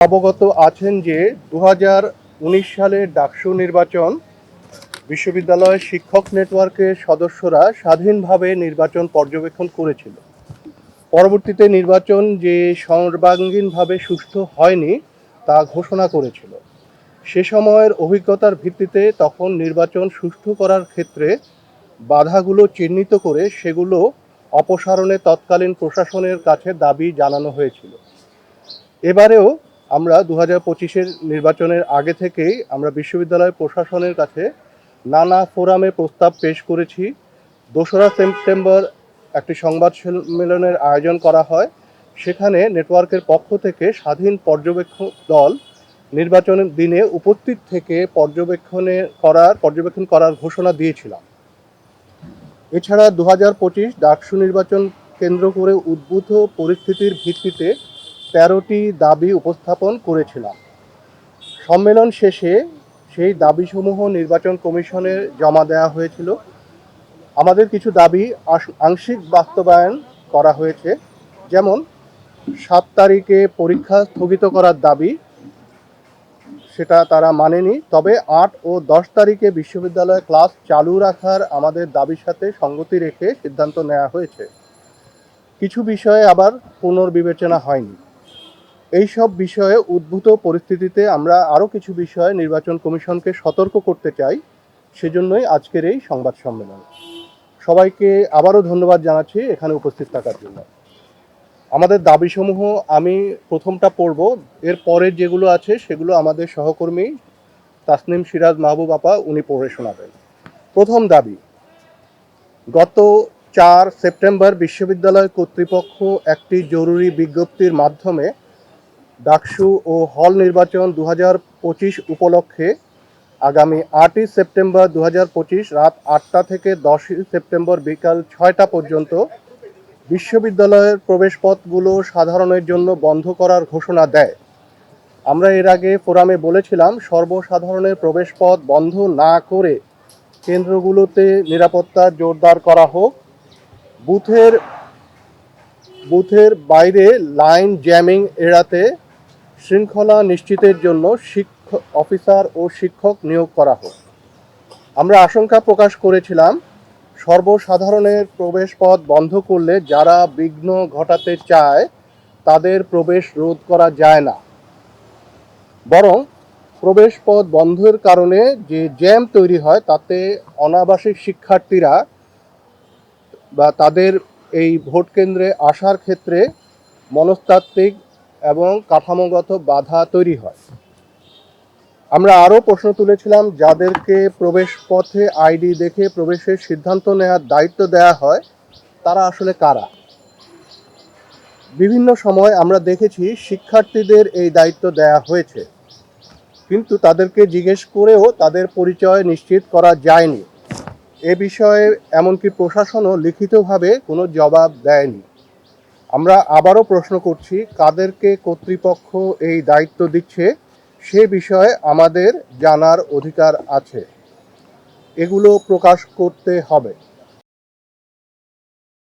অবগত আছেন যে 2019 সালের ডাকসু নির্বাচন বিশ্ববিদ্যালয়ের শিক্ষক নেটওয়ার্কের সদস্যরা স্বাধীনভাবে নির্বাচন পর্যবেক্ষণ করেছিল। পরবর্তীতে নির্বাচন যে সর্বাঙ্গীনভাবে সুষ্ঠু হয়নি তা ঘোষণা করেছিল। সে সময়ের অভিজ্ঞতার ভিত্তিতে তখন নির্বাচন সুষ্ঠু করার ক্ষেত্রে বাধাগুলো চিহ্নিত করে সেগুলো অপসারণে তৎকালীন প্রশাসনের কাছে দাবি জানানো হয়েছিল। এবারেও আমরা 2025-এর নির্বাচনের আগে থেকেই আমরা বিশ্ববিদ্যালয় প্রশাসনের কাছে নানা ফোরামে প্রস্তাব পেশ করেছি। 2রা সেপ্টেম্বর একটি সংবাদ সম্মেলনের আয়োজন করা হয়। সেখানে নেটওয়ার্কের পক্ষ থেকে স্বাধীন পর্যবেক্ষণ দল নির্বাচনের দিনে উপস্থিত থেকে পর্যবেক্ষণ করার ঘোষণা দিয়েছিলাম। এছাড়া 2025 ডাকসু নির্বাচন কেন্দ্র করে উদ্ভূত পরিস্থিতির ভিত্তিতে 13টি দাবি উপস্থাপন করেছিলাম। সম্মেলন শেষে সেই দাবিসমূহ নির্বাচন কমিশনে জমা দেওয়া হয়েছিল। আমাদের কিছু দাবি আংশিক বাস্তবায়ন করা হয়েছে, যেমন 7 তারিখে পরীক্ষা স্থগিত করার দাবি, সেটা তারা মানেনি। তবে 8 ও 10 তারিখে বিশ্ববিদ্যালয়ে ক্লাস চালু রাখার আমাদের দাবির সাথে সঙ্গতি রেখে সিদ্ধান্ত নেওয়া হয়েছে। কিছু বিষয়ে আবার পুনর্বিবেচনা হয়নি। এইসব বিষয়ে উদ্ভূত পরিস্থিতিতে আমরা আরও কিছু বিষয়ে নির্বাচন কমিশনকে সতর্ক করতে চাই। সেজন্যই আজকের এই সংবাদ সম্মেলন। সবাইকে আবারও ধন্যবাদ জানাচ্ছি এখানে উপস্থিত থাকার জন্য। আমাদের দাবিসমূহ আমি প্রথমটা পড়ব, এর পরের যেগুলো আছে সেগুলো আমাদের সহকর্মী তাসনিম সিরাজ মাহবুব আপা উনি পড়ে শোনাবেন। প্রথম দাবি, গত 4 সেপ্টেম্বর বিশ্ববিদ্যালয় কর্তৃপক্ষ একটি জরুরি বিজ্ঞপ্তির মাধ্যমে ডাকসু ও হল নির্বাচন 2025 উপলক্ষে আগামী 8ই সেপ্টেম্বর 2025 রাত 8টা থেকে 10ই সেপ্টেম্বর বিকাল 6টা পর্যন্ত বিশ্ববিদ্যালয়ের প্রবেশপথগুলো সাধারণের জন্য বন্ধ করার ঘোষণা দেয়। আমরা এর আগে ফোরামে বলেছিলাম সর্বসাধারণের প্রবেশপথ বন্ধ না করে কেন্দ্রগুলোতে নিরাপত্তা জোরদার করা হোক। বুথের বাইরে লাইন জ্যামিং এড়াতে শৃঙ্খলা নিশ্চিতের জন্য অফিসার ও শিক্ষক নিয়োগ করা হোক। আমরা আশঙ্কা প্রকাশ করেছিলাম সর্বসাধারণের প্রবেশপথ বন্ধ করলে যারা বিঘ্ন ঘটাতে চায় তাদের প্রবেশ রোধ করা যায় না, বরং প্রবেশপথ বন্ধের কারণে যে জ্যাম তৈরি হয় তাতে অনাবাসিক শিক্ষার্থীরা বা তাদের এই ভোট কেন্দ্রে আসার ক্ষেত্রে মনস্তাত্ত্বিক এবং কাঠামোগত বাধা তৈরি হয়। আমরা আরও প্রশ্ন তুলেছিলাম যাদেরকে প্রবেশ পথে আইডি দেখে প্রবেশের সিদ্ধান্ত নেওয়ার দায়িত্ব দেওয়া হয় তারা আসলে কারা। বিভিন্ন সময় আমরা দেখেছি শিক্ষার্থীদের এই দায়িত্ব দেওয়া হয়েছে, কিন্তু তাদেরকে জিজ্ঞেস করেও তাদের পরিচয় নিশ্চিত করা যায়নি। এ বিষয়ে এমনকি প্রশাসনও লিখিতভাবে কোনো জবাব দেয়নি। আমরা আবারও প্রশ্ন করছি কাদেরকে কর্তৃপক্ষ এই দায়িত্ব দিচ্ছে সে বিষয়ে আমাদের জানার অধিকার আছে, এগুলো প্রকাশ করতে হবে।